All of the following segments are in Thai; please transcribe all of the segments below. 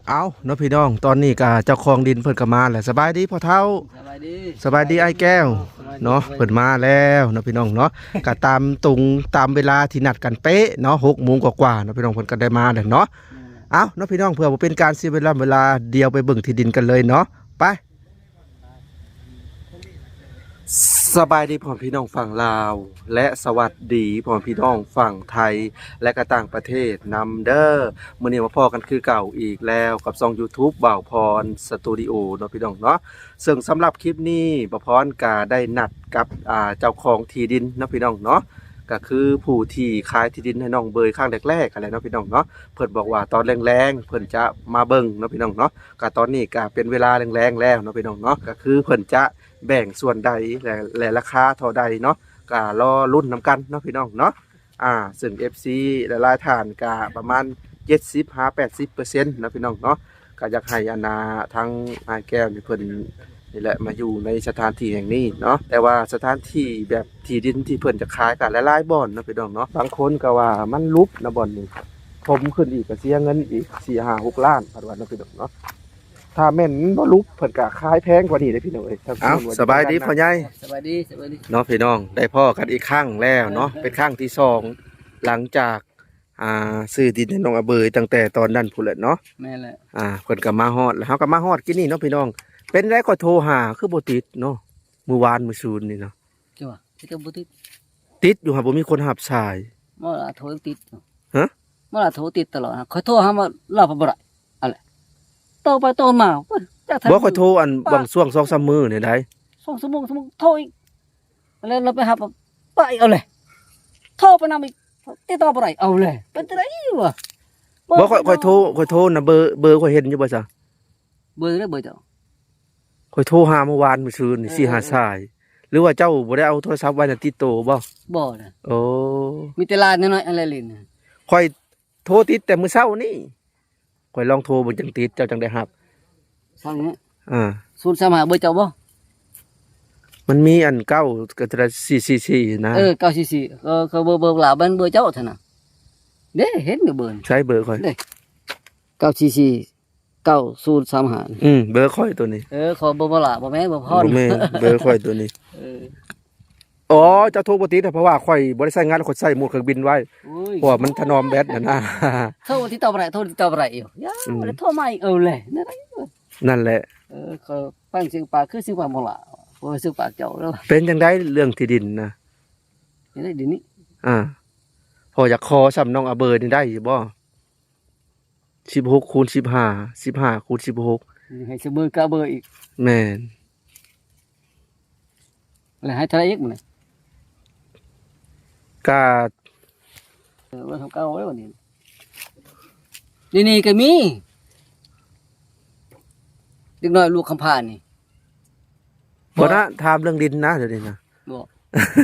เอาเนาะพี่น้องตอนนี้ก็เจ้าของดินเพิ่นก็มาแล้วสบายดีพ่อเฒ่าสบายดีไอ้แก้วเนาะเพิ่นมาแล้วเนาะพี่น้องเนาะก็ตามตรงตามเวลาที่นัดกันเป๊ะเนาะ6 โมงกว่าๆเนาะพี่น้องเพิ่นก็ได้มาแล้วเนาะเอาเนาะพี่น้องเพื่อบ่เป็นการเสียเวลาเดียวไปเบิ่งที่ดินกันเลยเนาะไปสบายดีพ่อพี่น้องฝั่งลาวและสวัสดีพ่อพี่น้องฝั่งไทยและก็ต่างประเทศนำเด้อมื้อนี้มาพอกันคือเก่าอีกแล้วกับช่อง YouTube บ่าวพรสตูดิโอเนาะพี่น้องเนาะซึ่งสำหรับคลิปนี้บ่าวพรก็ได้นัดกับเจ้าของที่ดินเนาะพี่น้องเนาะก็คือผู้ที่ขายที่ดินให้น้องเบยข้างแรกๆกันแหละเนาะพี่น้องเนาะเพิ่นบอกว่าตอนแรงๆเพิ่นจะมาเบิ่งเนาะพี่น้องเนาะก็ตอนนี้ก็เป็นเวลาแรงๆแล้วเนาะพี่น้องเนาะก็คือเพิ่นจะแบ่งส่วนใดและราคาเท่าใดเนาะก็รอลุ้นนำกันเนาะพี่น้องเนาะซึ่ง FC หลายๆท่านก็ประมาณ70-80%เนาะพี่น้องเนาะก็อยากให้ทางแก้วนี่เพิ่นนี่แหละมาอยู่ในสถานที่แห่งนี้เนาะแต่ว่าสถานที่แบบที่ดินที่เพิ่นจะขายก็หลายๆบ่อนเนาะพี่น้องเนาะบางคนก็ว่ามันลุบนะบ่อนนี้ถมขึ้นอีกก็เสียเงินอีก 4-5-6 ล้านว่าเนาะพี่น้องเนาะถ้าแม่นบ่ลุกเพิ่นก็ขายแพงกว่านี้เด้พี่น้องเอ้ยสบายดีพ่อใหญ่สวัสดีเนาะพี่น้องได้พ่อกันอีกครั้งแล้วเนาะเป็นครั้งที่2หลังจากซื้อดินให้น้องอเบยตั้งแต่ตอนนั้นพุ่นแหละเนาะแม่แหละเพิ่นก็มาฮอดแล้วเฮาก็มาฮอดกินนี่เนาะพี่น้องเป็นไรก็โทรหาคือบ่ติดเนาะมื้อวานมื้อซืนนี่เนาะจ้ะที่ต้องบ่ติดอยู่หาบ่มีคนรับสาย บ่ล่ะโทรติดฮะบ่ล่ะโทรติดตลอดขอโทรหาว่าเราบ่ได้อะไรโตไปโตมาจักทันบ่ค่อยโทรบางช่วง 2-3 มื้อนี่ได้2 ชั่วโมงโทรอีกแล้วเราไปหาไปเอาเลยโทรไปนำอีกติดต่อบ่ได้เอาเลยเป็นจังได๋วะบ่ค่อยโทรนะเบอร์ค่อยเห็นอยู่บ่ซะเบอร์ได้เบอร์เจ้าค่อยโทรหาเมื่อวานมื้อซืนนี่4-5 สายหรือว่าเจ้าบ่ได้เอาโทรศัพท์ไว้ในติดโตบ่บ่น่ะโอ้มีแต่ลานน้อยๆอะไรเล่นค่อยโทรติดแต่มื้อเช้านี่ค่อยลองโทรเบิ่งจังติดเจ้าจังได้รับฟังนี้035เบอร์เจ้าบ่มันมีอันเก้าก็จะ444นะ944ก็เบอร์ลาวเบอร์เจ้าเท่าน่ะเด้เห็นอยู่เบอร์ใช้เบอร์ค่อยเด้944 9035เบอร์ค่อยตัวนี้ขอบ่ล่ะบ่แม่บ่พอบ่แม่เบอร์ค่อยตัวนี้อ๋อเจ้าโทรบ่ติดเพราะว่าค่อยบ่ได้ใช้งานค่อยใช้โหมดเครื่องบินไว้เพราะว่ามันถนอมแบตนะโทรติดต่อบ่ได้อยู่ยาบ่ได้โทรมาอีกเลยนั่นแหละขอฟังเสียงปากคือเสียงปากบ่ล่ะบ่เสียงปากเจ้าแล้วเป็นจังได๋เรื่องที่ดินนะได้ดินนี้พออยากขอซ้ำน้องอาเบอร์นี่ได้อยู่บ่16x15 15x16ให้เบอร์กะเบอร์อีกแม่นแล้วให้เท่าไหร่อีกมื้อก็ว่าทำเก่าไว้บ่นี่ก็มีเด็กน้อยลูกคำพานนี่บ่นะถามเรื่องดินนะเดี๋ยวนี้นะบ่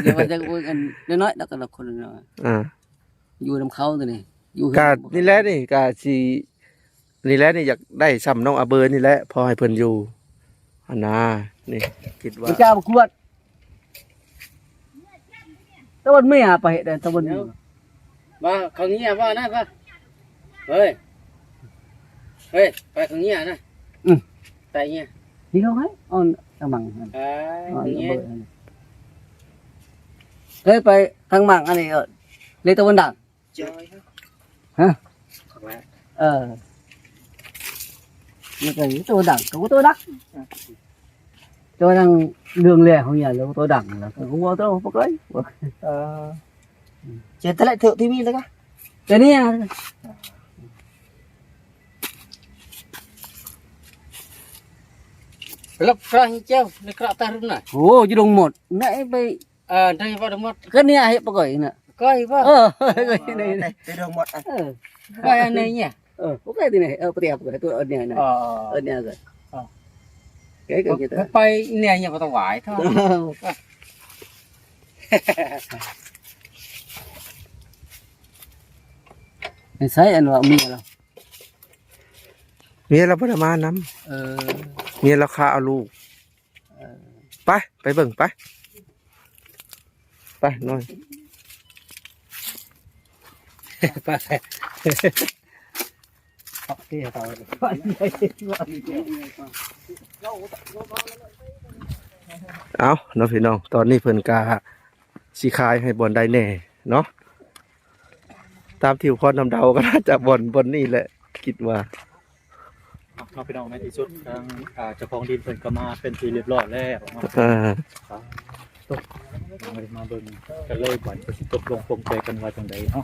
เดี๋ยวว่าจะกันน้อยๆแล้วก็ละคนน้อยอยู่นำเขาตัวนี้อยู่ก็นี่แหละนี่ก็สินี่แหละนี่อยากได้ซ้ำน้องอาเบอร์นี่แหละพอให้เพิ่นอยู่นี่คิดว่าเจ้าบ่ควรตะวันไม่หาไปเด้ตะวันว่าเขาเงี้ยว่านะว่าเฮ้ยไปเขาเงี้ยนะไปเงี้ยนี่เขาให้ออนทางมังเฮ้ยไปทางมังอันนี้เลยตะวันดังฮะนี่ก็ตัวดังตัวดักcho đang đường lẻ không nhà lâu tôi đẳng là không có tôi không có đấy chết lại thượng tivi đấy cái này lọc ra như treo nó cọ ta luôn này ô chứ đồng một nãy bây đây vào đồng một cái này hay bao gửi nè coi vào cái này này đồng một cái này nhỉ cái gì này cái tôi ở nhà này ở nhà rồi cái như thế bay nè nhà vào tàu vải thôi mình thấy anh vào mía rồi เมียเราบ่ได้มานำเมียเราฆ่าเอาลูกไปเบิ่งไปหน่อยไป ปักที่เตา เอาเนาะพี่น้องตอนนี้เพิ่นกาสิขายให้บอนได้แน่เนาะตามที่พรนำเดาก็น่าจะบอนนี่แหละคิดว่า น้องพี่น้องในที่สุดทางเจ้าของดินเพิ่นก็มาเป็นที่เรียบร้อยแล้วเนาะ อ่า มาเบิ่งกันเลยบ่อนเพิ่นสิตกลงปลงใจกันว่าจังไดเนาะ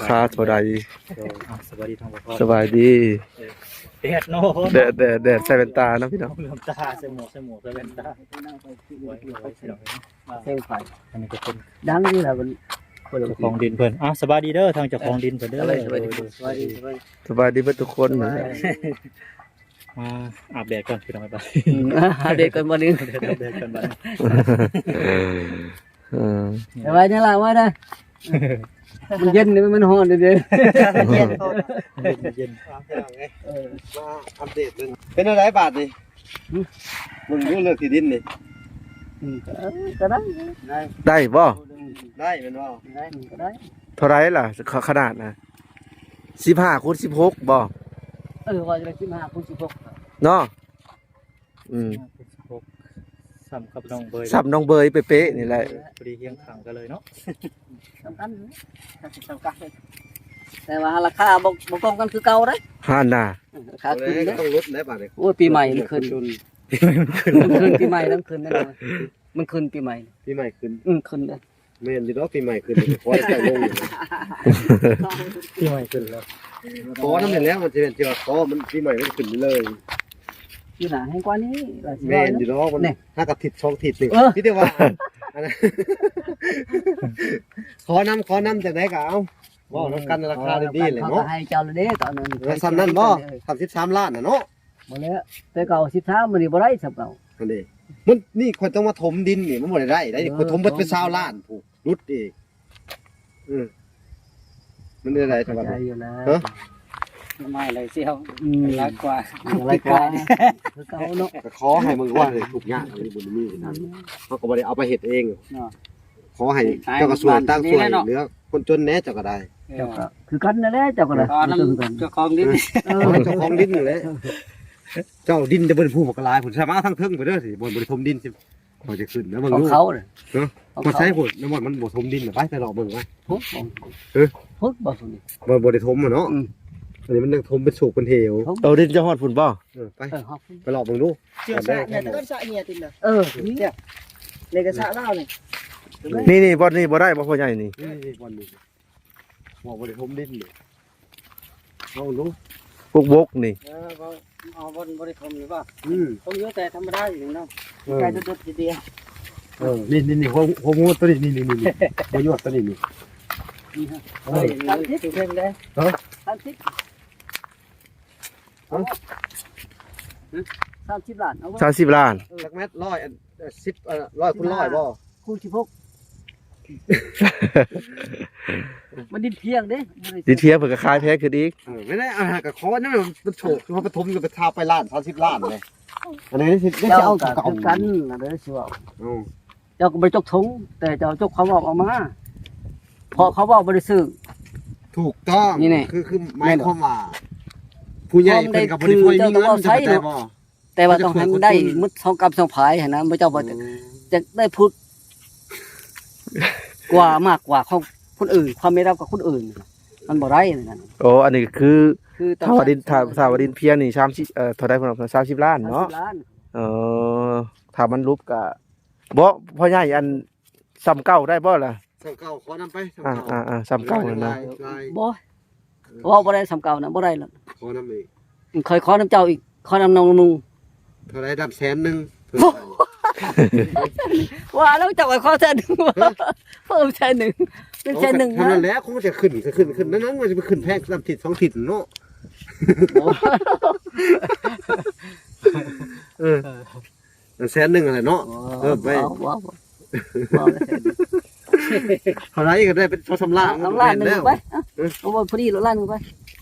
ค่าเท่าใด สวัสดีทางพ่อ สบายดี แดดเนาะ แดดใส่แว่นตาเนาะพี่น้อง เริ่มตาใส่หมวกใส่แว่นตาไว้พี่น้อง เส้นไฟ อันนี้ก็เป็น ดังนี่แหละมัน เจ้าของดินเพิ่นสบายดีเด้อทางเจ้าของดินเพิ่นเด้อ สบายดี สบายดีเบิดทุกคนนะ มาอาบแดดก่อนพี่น้องไป เด็กกันวันนึง อาบแดดกันบัดนี้ เออ แต่ว่าเนี่ยละว่าได้มันเย็นนี่มันร้อนเด้อ เย็นโทษ เย็น มาอัปเดตเป็นอะไรบาทนี่มึงรู้เลือกที่ดินนี่ ก็ได้ ได้บ่ ได้เป็นว่า ก็ได้ เท่าไรล่ะขนาดนะ15 คูณ 16บ่ ว่าจะได้15คูณ16 เนาะอืม ซ้ำกับน้องเบย สับน้องเบยเป๊ะๆนี่แหละ พอดีเคียงข้างกันเลยเนาะ สำคัญแต่ว่าราคาบ่กองกันคือเก่าเด้ ห่านน่ะ ราคาขึ้น ก็ เด้ ต้องลดได้บาทเลย โอ้ยปีใหม่มันขึ้นมันขึ้นปีใหม่แล้วขึ้นแน่นอนมันขึ้นปีใหม่ ปีใหม่ขึ้น ขึ้นเด้ เมนอยู่แล้วปีใหม่ขึ้นคอยแต่ลง ที่ใหม่ขึ้นแล้ว ขอน้ำเห็นแล้วมันจะเป็นที่ว่าขอมันปีใหม่มันขึ้นเลย อยู่หนาให้กว่านี้ว่าสิ เม ว่าน อยู่แล้วมันถ้ากับทิศ2ทิศนี่ เออ ที่เรียกว่าขอน้ำจากไหนก็เอาบ่น้ำกันราคาดีๆเลย เขา เนาะ ก็ให้เจ้าเลยเด้ตอนนั้น ซ้ำนั่นบ่33ล้านน่ะเนาะ บ่แล้วแต่เก่า13มันนี่บ่ได้สำเก่า นั่นเองมันนี่คนต้องมาถมดินนี่มันบ่ได้ได้คนถมเบิดเป็น20ล้านผูกรุดอีกมันได้ทำไม ใจอยู่นะ ฮะ ไม่เลยเสี่ยวรักกว่ารักกว่าคือเก่าเนาะ ก็ขอให้มึงว่าเลยทุกอย่างในบุญมีนั่นเขาก็บ่ได้เอาไปเฮ็ดเองขอให้เจ้าก็สวยตั้งสวยเหลือคนจนแน่เจ้าก็ได้ เจ้าก็คือกันนั่นแหละเจ้าก็ได้ เจ้าของดิน ขอให้เจ้าของดินนี่แหละเจ้าดินจะเป็นผู้ปกลายผมสามารถทั้งเทิงไปเด้อสิบ่บ่ได้ถมดินสิพอจะขึ้นแล้วมึง ของ รู้ เขาเลย บ่ใช้พุ่นน้ำมันบ่ถมดินไปรอเบิ่งไว้ พุกพุกบ่สุนี่ บ่ได้ถมอ่ะเนาะอันนี้มันถมเป็นสูบเป็นเหว เอาดินจะฮอดพุ่นบ่ ไป ฮอก ไปรอเบิ่งดู เชื่อสะเนี่ยต้นสะเนี่ยติดเลย เนี่ย เลยก็สะเล่าเลย นี่บ่นี่บ่ได้บ่พ่อใหญ่นี่ นี่วันนี้บ่ได้ถมดินนี่เอาดู พวกบกนี่ เอาบนบริคมหรือว่า อืม ต้องเยอะแต่ธรรมดาอยู่เนาะใจดุดๆเดียว นี่โฮโมตัวนี้นี่บ่ยอดตัวนี้นี่ เฮ้ยตัดทิศเพิ่นเลย 30 30ล้านเอาไว้ 30ล้าน จักเม็ด100 10 100คูณ100บ่ คูณ16มันดินเพียงเด้ ดิเทียเพิ่นก็ขายแพงขึ้นอีก ไม่ได้อาหารกับคอนั่นมันโฉกเขาปฐมกับไปทาไปล้าน30ล้านเลยอันนี้ได้ เจ้า เอา ก็ เก่า คือกันน่ะเด้อสิว่า อือ เจ้าก็บ่จกทงแต่เจ้าจกเขาบอกออกมาพอเขาบอกบ่ได้ซื้อ ถูกต้อง นี่แน่ คือหมายความว่าผู้ใหญ่เพิ่นกับบริโภคมีเงินจะได้บ่ แต่ว่าต้องให้มันได้มุด2กับ2ผายหั่นนะบ่เจ้าบ่จะได้พูดกว่ามากกว่าของคนอื่นความไม่รับกับคนอื่น มันบ่ได้นั่น โอ้อันนี้คือ คือ ถ้าว่าดินเพียงนี่30เท่าใดพุ่น30ล้านเนาะ ล้าน ถ้ามันรูปก็บ่พ่อใหญ่อันซ้ำเก่าได้บ่ล่ะ สั่งเก่าขอนำไป ซ้ำเก่านั่นนะ บ่ว่าบ่ได้สำเก่านะบ่ได้แล้ว ขอนำอีก เคยขอน้ำเจ้าอีกขอน้ำน้องนุ่ง เท่าไรดับ100,000นึง ว่าแล้วเจ้าก็ขอแสนนึงเพิ่มแสนนึงเป็นแสนนึง นั่นแหละคงจะขึ้นนั้นมันจะไปขึ้นแพงลำทิศ2ทิศเนาะ100,000นึงอะไรเนาะไปเท่าไรก็ได้เป็น2-3ล้าน น้ำล้านนึงไปเอาบ่พอดีล้านนึงไป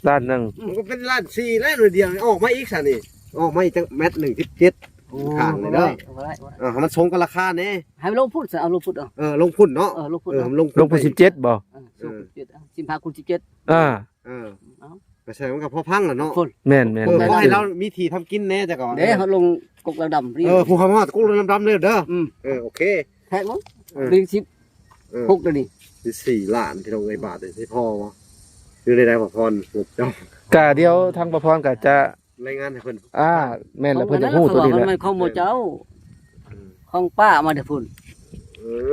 ล้านหนึง มันก็เป็นล้าน4แล้วเดียวออกมาอีกซะนี่ออกมาอีกจังเม็ด1.7ข้างเลยเด้อมันสงกับราคาแน่ ให้ลงพูดซะเอาลงพูดเอา ลงพุ่นเนาะ ลงพูด ลง ลงไป17บ่ 17 15คูณ17 อ่า ก็ใช่มันก็พอพังล่ะเนาะ พุ่น แม่นแม่น ขอให้เรามีที่ทำกินแน่แต่ก่อน เด้เฮาลงกกระดำรี ผู้คำว่ากุ้งดำๆเลยเด้อ อืม โอเค แท้มั้งรีสิบพกตัวนี้ 4 ล้านที่เราไอ้บาทเลยที่พ่อวะคือได้บ่พรเจ้าก ะเดียวทางประพรก็จะ รายงานให้เพิ่น แม่นแล้วเพิ่นจะฮู้ตัวนี้แหละ มันของหมู่เจ้าของป้ามาเด้อพุ่น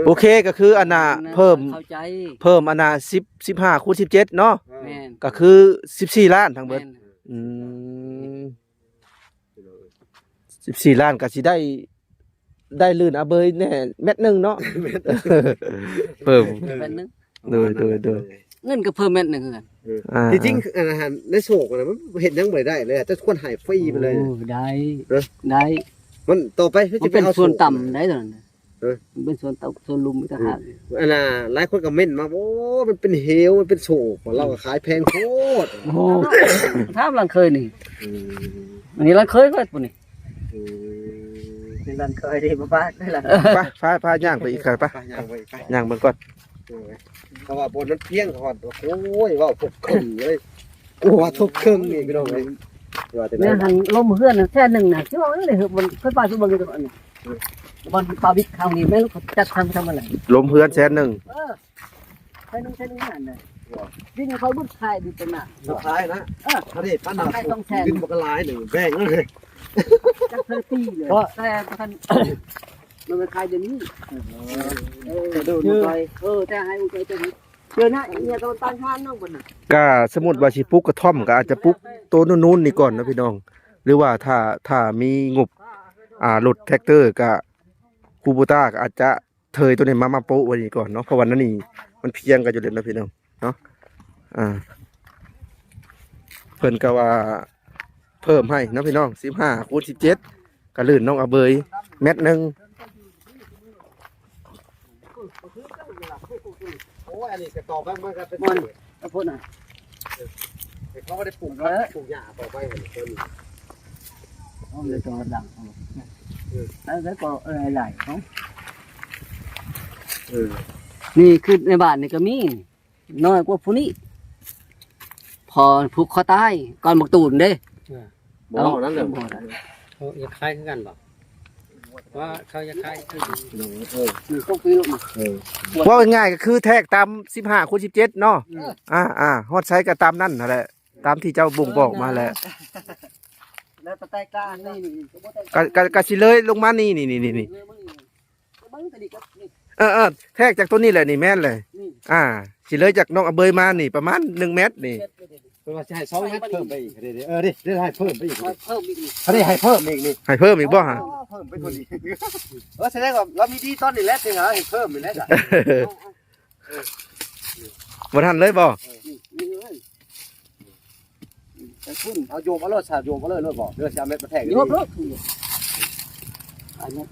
โอเคก็คืออันน่ะเพิ่ม เข้าใจ อันน่ะ10 15คูณ17เนาะ แม่น ก็คือ14ล้านทั้งเบิด แม่น อืม14ล้านก็สิได้ลื่นอาเบยแน่เม็ดหนึงเนาะเพิ่ม แม่นนึง โดย เงินก็เพิ่มแม่นนึงคือกัน ที่จริงอาหารในโศกนะมันเห็นยังบ่ได้เลยจะควรหายฟรีไปเลย โอ้ได้ เออ ได้ มันต่อไป มันเป็นส่วนต่ำได้ตอนนั้นมันเป็นส่วนต่ำส่วนลุมต่างหาก อันน่ะหลายคนก็เม่นมาโอ้มันเป็นเหวมันเป็นโศกเราก็ขายแพงโคตร โอ้ถามหลังเคยนี่อันนี้หลังเคยก็ปุ่นนี่ เป็นรันเคยได้บ่บ้านได้ล่ะ ไปพาย่างไปอีกครับไป ย่างไปไป ย่างเบิ่งก่อน เพราะว่าบนนั้นเพียงก่อนโอ้ยว่าทุกครึ่งเลยกูว่าทุกครึ่งนี่พี่น้องเลยว่าแต่ เนี่ยหันลมเฮือนแค่หนึ่งน่ะที่ว่าเลยมันค่อยไปทุกบางทีอันนี้บนปาบิดคราวนี้ไม่รู้จัดทำอะไร ลมเฮือนแสนหนึ่ง ใช้นึงนั่นเลยยิ่งเขาบุกขายดีเป็นหนัก สุดท้ายนะถ้าได้ปั้นหนักขึ้นบกลายหนึ่งแบ่งเลย จักเธอตีเลยแต่ท่านมันเป็นขายเดี๋ยวนี้ดูไปแต่ให้อุใจจะเจอหน้าเนี่ยตอนตั้งห้านน้องบนน่ะ ก็สมมุติว่าสิปลูกกระท่อมก็อาจจะปลูกต้นนู้นๆนี่ก่อนนะพี่น้อง หรือว่าถ้ามีงบรถแท็กเตอร์ก็คูโบต้าก็อาจจะเทยตัวนี้มาโปะไว้นี่ก่อนเนาะเพราะวันนั้นนี่มันเพียงกันอยู่เลยนะพี่น้องเนาะเพิ่นก็ว่าเพิ่มให้เนาะพี่น้อง15คูณ17ก็ลื่นน้องอาเบยเม็ดหนึง โอ้ยอันนี้ก็ต่อไปมันก็เป็น เอาพูดหน่อย เขาก็ได้ปลูกหญ้าต่อไปเหมือนกัน เอาเลยตัวดังแล้วก็อะไรเขานี่คือในบ้านนี่ก็มีน้อยกว่าผู้นี้พอผูกคอตายก่อนบักตูนเด้ บ่นั่นแหละ เขาอยากคล้ายคือกันบ่ว่าเขาอยากคล้ายคือ นี่ต้องปีลงมา ว่าง่ายๆก็คือแทกตาม15คูณ17เนาะฮอดไซก็ตามนั่นนั่นแหละตามที่เจ้าบ่งบอกมาแหละ แล้วตะไคร้กล้านี่ ก็สิเลยลงมานี่แทกจากต้นนี้แหละนี่แม่นเลยสิเลยจากน้องอเบยมานี่ประมาณ1เมตรนี่ เป็นว่าจะให้2เมตรเพิ่มไปอีกดิได้ให้เพิ่มไปอีก เพิ่มอีก เขาได้ให้เพิ่มอีกนี่ ให้เพิ่มอีกบ่ฮะ เพิ่มไปคนนี้แสดงว่าเรามีดีตอนนี้แล้วจริงเหรอให้เพิ่มไปแล้วจ้ะ บ่ทันเลยบ่ นี่เลย แต่คุณเอาโยมเอาเลยชาโยมเอาเลยเลยบอกเรื่องชาเม็ดมาแทง ยกรถอันนี้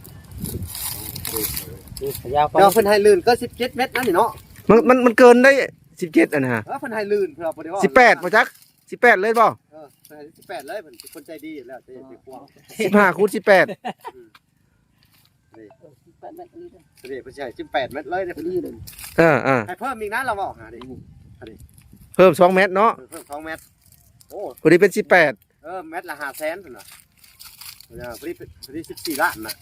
ยาวไป เดี๋ยวเพิ่นให้ลื่นก็17เมตรนั่นนี่เนาะ มันเกินได้17อันนะฮะ เพิ่นให้ลื่นเพิ่นเอาบ่ได้ว่า 18บ่จัก18เลยบ่ เพิ่นให้18เลยเพิ่นเป็นคนใจดีอยู่แล้วจะกว้าง 15คูณ18 8 เมตรนี่ เดี๋ยวเพิ่นสิให้18เมตรเลยเด้อ นี่เลย ให้ เพิ่มอีกนะเราบอกหาดิ เพิ่ม2เมตรเนาะ เพิ่ม2เมตรโอ้ พอดีเป็น18 เมตรละ500,000พุ่นน่ะพอดี14ล้านน่ะ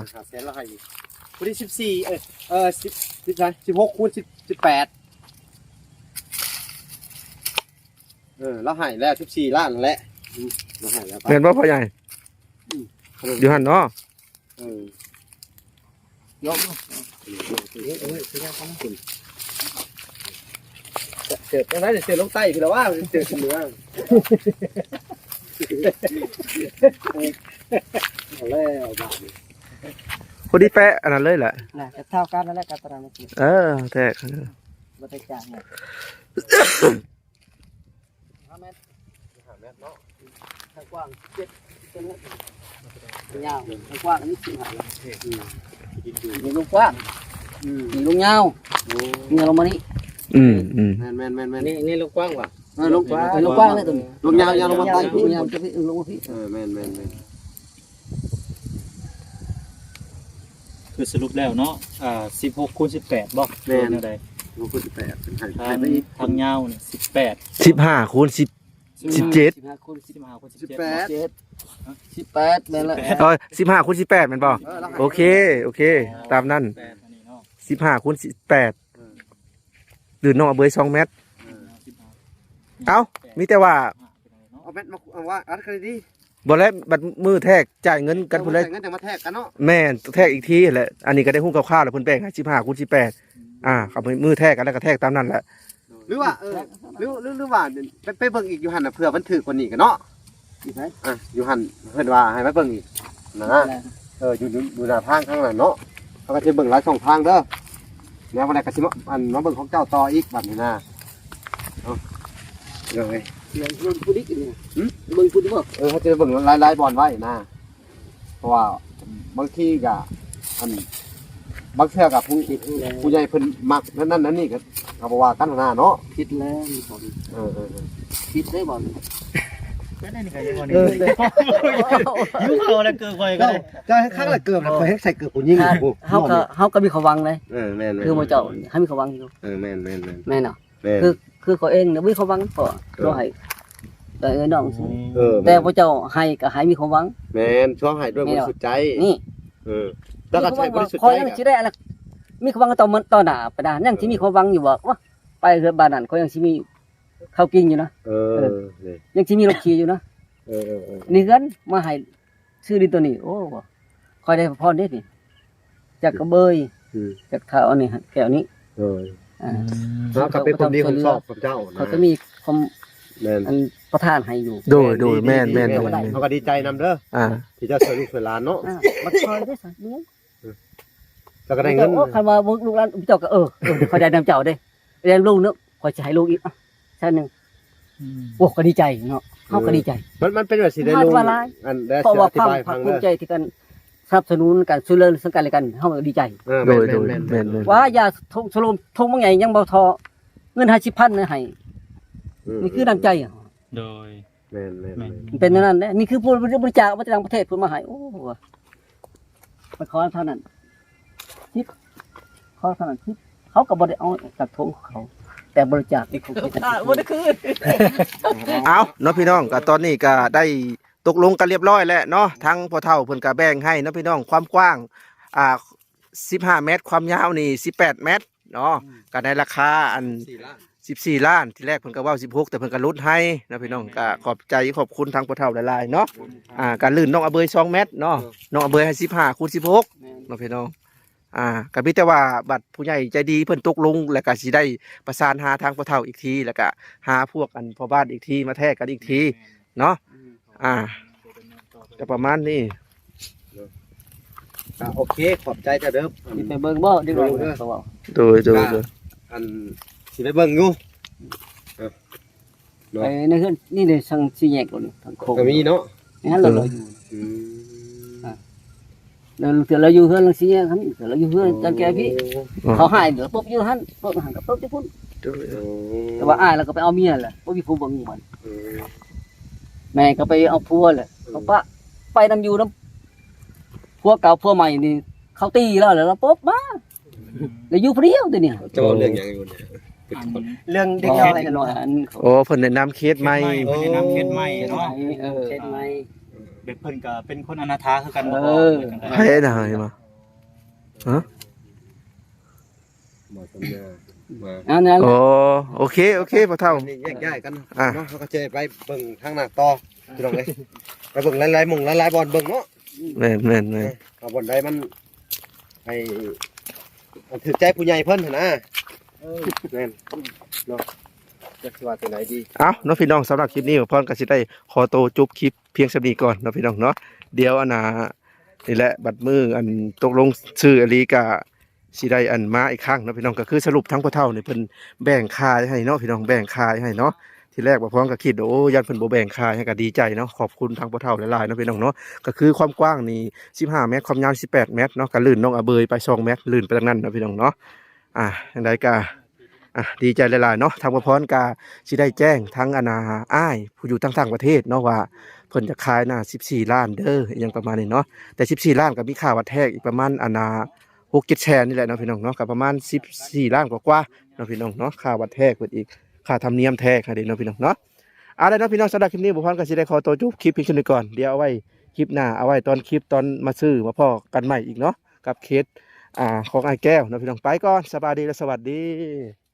500,000เราให้พอดี1416คูณ18เราให้แล้ว14ล้านนั่นแหละเราให้แล้ว เห็นบ่พ่อใหญ่อยู่หั่นเนาะ ยก เกิดอะไรเกิดลงใต้พี่ละว่าเกิดขึ้นเหนือแล้วบ้า พอดีแปะอันนั้นเลยแหละ น่ะจะเท่ากันนั่นแหละกับตารางเมตร แทก บ่ได้จ้างเนี่ย 5 เมตรเนาะ ทางกว้าง7ยาวทางกว้างนี่15นี่ลงกว้างนี่ลงยาวนี่ลงมานี่ แม่น นี่ลูกกว้างว่ะ ลงกว้างเลยตัวนี้ ลงยาวลงมาใต้ ลงยาวจะพี่ลงมาพี่ แม่น คือสรุปแล้วเนาะ16คูณ18บ่แม่นอะไร 16คูณ18เป็นให้ ทาง ไปอีก ทางยาวนี่15คูณ10 17 15คูณ 15คูณ 18 18แม่นละ 15คูณ18แม่นบ่โอเคตามนั้น 18อันนี้เนาะ 15คูณ18หรือน้องเอาเบย2เมตรเอ้ามีแต่ว่า เอาแม่นมาเอาว่าอัดกันดี บ่แล้วบัดมือแทกจ่ายเงินกันพุ่นเลย งั้นจะมาแทกกันเนาะ แม่นแทกอีกทีแหละอันนี้ก็ได้หุ้นคร่าวๆแล้วเพิ่นแบ่งให้15คูณ18ครับมือแทกกันแล้วก็แทกตามนั้นแหละ หรือว่าหรือว่าไปเบิ่งอีกอยู่หั่นน่ะเผื่อมันถือกว่านี้กันเนาะ อีไผ อยู่หั่นเพิ่นว่าให้มาเบิ่งอีกนะอยู่หน้าทางข้างนั้นเนาะเขาก็สิเบิ่งหลายช่องทางเด้อแล้ววันใดก็สิมาเบิ่งของเจ้าต่ออีกบัดนี้นะเนาะเดี๋ยวไง เรื่องรุ่นผู้ดิกนี่เบิ่งผู้ดิกบ่ เขาจะเบิ่งหลายๆบอลไว้นะเพราะว่าบางทีก็บางเทื่อกับผู้ใหญ่เพิ่นมักนั่นนี่ก็เขาบอกว่ากันหน้าเนาะ คิดแล้วนี่บ่ คิดได้บ่ ก็ได้นี่ก็ยังบ่นี่ยุ่งเอาแล้วเกินไปก็ได้ เจ้าข้างละเกือบคอยให้ใส่เกือบผู้หญิง เฮาก็มีความหวังเลย แม่น คือบ่เจ้าให้มีความหวังอยู่ แม่น แม่นเนาะคือเขาเองน่ะมีความหวังก็รอให้แต่น้องซื่อแต่บ่เจ้าให้ก็ให้มีความหวัง แม่นช่วงให้ด้วยบริสุทธิ์ใจ นี่ แล้วก็ใช้บริสุทธิ์ คอย ใจ ยังสิได้อะไรมีความหวังต่อหน้าปะดายังสิมีความหวังอยู่บ่ว่าไปเฮือนบ้านนั้นเขายังสิมีข้าวกินอยู่นะยังสิมีรถขี่อยู่นะนี่เงินมาให้ซื้อดินตัวนี้โอ้คอยได้พรเด้นี่จากกระเบยจากเท้าอันนี้แก้วนี้แล้วก็เป็นคนดีคนชอบกับเจ้านะ เขาก็มีความ แม่น อันประทานให้อยู่ โดยแม่น เขาก็ดีใจนำเด้อที่เจ้าช่วยลูกช่วยหลานเนาะ มาคอยได้สักเดือน แล้วก็ได้เงิน คันว่าลูกหลานเจ้าก็เขาได้นำเจ้าเด้เรียนลูกเนาะขอจะให้ลูกอีกใช่นึงโอ้ก็ดีใจเนาะเฮาก็ดีใจ มันเป็นแบบสิได้ลงอันได้ เพราะ อ ว่า ธิ ความ บาย ภา ฟั ค ง ภู เด้อ มิใจที่กันสนับสนุนกันช่วยเหลือซึ่งกันและกันเฮาก็ดีใจ โดยแม่น ว่าอย่าชโลมทงบางใหญ่ยังบ่ทอเงิน50,000นะให้นี่คือน้ำใจ โดย แม่น มันเป็นนั่นแหละนี่คือผู้บริจาคมาจากต่างประเทศเพิ่นมาให้โอ้มาขอเท่านั้นทิปขอเท่านั้นทิปเขาก็บ่ได้เอาจากทงเขา แต่บริจาคที่เขาบ่ได้คืน เอาเนาะพี่น้องก็ตอนนี้ก็ได้ตกลงกันเรียบร้อยแล้วเนาะทั้งพ่อเฒ่าเพิ่นก็แบ่งให้เนาะพี่น้องความกว้าง15เมตรความยาวนี่18เมตรเนาะก็ในราคาอัน14 ล้านที่แรกเพิ่นก็เว้า16แต่เพิ่นก็ลดให้นะพี่น้องก็ขอบใจขอบคุณทางพ่อเฒ่าหลายๆเนาะการลื่นน้องอเบย2เมตรเนาะน้องอเบยให้15คูณ16เนาะพี่น้องก็มีแต่ว่าบัตรผู้ใหญ่ใจดีเพิ่นตกลงแล้วก็สิได้ประสานหาทางพ่อเฒ่าอีกทีแล้วก็หาพวกอันพ่อบ้านอีกทีมาแทรกกันอีกทีเนาะก็ประมาณนี้ โอเคขอบใจเจ้าเด้อ ไปเบิ่งบ่ดีกว่าเขาว่า โดย อันสิไปเบิ่งอยู่ ไปในเฮือนนี่เลยสังสิแยกก่อนทางโคง ก็มีเนาะ งั้นเราอยู่เราอยู่เฮือนลังสิแยกครับเราอยู่เฮือนจันแกพี่เขาหายเดี๋ยวปุ๊บอยู่หั่นปุ๊บหันกับปุ๊บจะพุ่นแต่ว่าอ้ายเราก็ไปเอาเมียแหละบ่มีผู้เบิ่งมันแม่ก็ไปเอาผัวแหละเขาปะไปนำอยู่นำผัวเก่าผัวใหม่นี่เขาตีแล้วแล้วปุ๊บมาแล้วอยู่ผู้เดียวตัวเนี่ย จะเอาเรื่องหยังอยู่เนี่ย เรื่องเด็กน้อยน้อยอัน โอ้เพิ่นแนะนำเคสใหม่ เพิ่นแนะนำเคสใหม่เนาะ เช็ดไหม แบบเพิ่นก็เป็นคนอนาถาคือกันบ่ ไผน่ะเห็นบ่ฮะ หมอสัญญามา อันนั้น โอเคพ่อเฒ่า นี่แยกย้ายกันเนาะเขาก็จะไปเบิ่งทางหน้าต่อพี่น้องเอ้ยไปเบิ่งหลายๆหม่องหลายๆบอลเบิ่งเนาะ แม่น เอาบอลใดมันให้ถือใจผู้ใหญ่เพิ่นหั่นนะแม่นเนาะจะสิว่าตัวไหนดี เอาเนาะพี่น้องสำหรับคลิปนี้พ่อพรก็สิได้ขอตัวจบคลิปเพียงสำนี้ก่อนเนาะพี่น้องเนาะเดี๋ยวอันน่ะนี่แหละบัดมืออันตกลงชื่ออลีก็สิได้อันมาอีกครั้งเนาะพี่น้องก็คือสรุปทั้งพ่อเฒ่านี่เพิ่นแบ่งค่าให้เนาะพี่น้องแบ่งค่าให้เนาะทีแรกบ่พร้อมก็คิดโอ้ยันเพิ่นบ่แบ่งค่าให้ก็ดีใจเนาะขอบคุณทางพ่อเฒ่าหลายๆเนาะพี่น้องเนาะก็คือความกว้างนี่15เมตรความยาว18เมตรเนาะก็ลื่นน้องอเบยไป2เมตรลื่นไปทางนั้นเนาะพี่น้องเนาะจังไดก็ดีใจหลายๆเนาะทางพ่อพรก็สิได้แจ้งทั้งอนาอ้ายผู้อยู่ต่างประเทศเนาะว่าเพิ่นจะขายน่ะ14ล้านเด้ออย่างประมาณนี้เนาะแต่14ล้านก็มีค่าวัดแทกอีกประมาณ6-7 แสนนี่แหละเนาะพี่น้องเนาะก็ประมาณ14ล้านกว่าๆ เนาะพี่น้องเนาะค่าวัดแท้เพิ่นอีกค่าธรรมเนียมแท้ค่ะเด้เนาะพี่น้องเนาะเอาล่ะเนาะพี่น้องสำหรับคลิปนี้บ่พรก็สิได้ขอตัวจบคลิปเพียงเท่านี้ก่อนเดี๋ยวเอาไว้คลิปหน้าเอาไว้ตอนคลิปตอนมาซื้อมาพ้อกันใหม่อีกเนาะกับเคสของไอ้แก้วเนาะพี่น้องไปก่อนสบายดีและสวัสดี